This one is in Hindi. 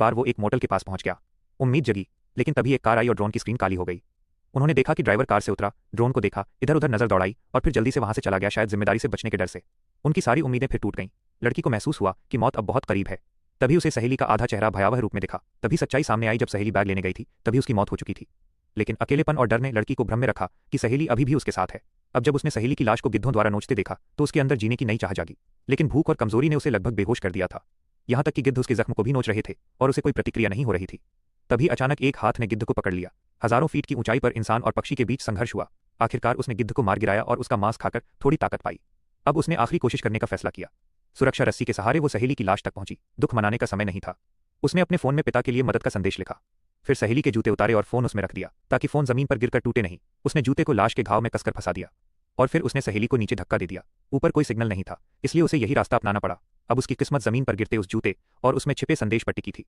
बार वो एक मोटल के पास पहुंच गया। उम्मीद जगी, लेकिन तभी एक कार आई और ड्रोन की स्क्रीन काली हो गई। उन्होंने देखा कि ड्राइवर कार से उतरा, ड्रोन को देखा, इधर उधर नजर दौड़ाई और फिर जल्दी से वहां से चला गया, शायद जिम्मेदारी से बचने के डर से। उनकी सारी उम्मीदें फिर टूट गईं। लड़की को महसूस हुआ कि मौत अब बहुत करीब है। तभी उसे सहेली का आधा चेहरा भयावह रूप में दिखा। तभी सच्चाई सामने आई, जब सहेली बैग लेने गई थी तभी उसकी मौत हो चुकी थी। लेकिन अकेलेपन और डर ने लड़की को भ्रम में रखा कि सहेली अभी भी उसके साथ है। अब जब उसने सहेली की लाश को गिद्धों द्वारा नोचते देखा तो उसके अंदर जीने की नई चाह जागी। लेकिन भूख और कमजोरी ने उसे लगभग बेहोश कर दिया था। यहां तक कि गिद्ध उसके जख्म को भी नोच रहे थे और उसे कोई प्रतिक्रिया नहीं हो रही थी। तभी अचानक एक हाथ ने गिद्ध को पकड़ लिया। हजारों फीट की ऊंचाई पर इंसान और पक्षी के बीच संघर्ष हुआ। आखिरकार उसने गिद्ध को मार गिराया और उसका मांस खाकर थोड़ी ताकत पाई। अब उसने आखिरी कोशिश करने का फैसला किया। सुरक्षा रस्सी के सहारे वो सहेली की लाश तक पहुंची। दुख मनाने का समय नहीं था। उसने अपने फोन में पिता के लिए मदद का संदेश लिखा। फिर सहेली के जूते उतारे और फोन उसमें रख दिया ताकि फोन जमीन पर गिरकर टूटे नहीं। उसने जूते को लाश के घाव में कसकर फंसा दिया और फिर उसने सहेली को नीचे धक्का दे दिया। ऊपर कोई सिग्नल नहीं था, इसलिए उसे यही रास्ता अपनाना पड़ा। अब उसकी किस्मत जमीन पर गिरते उस जूते और उसमें छिपे संदेश पर टिकी थी।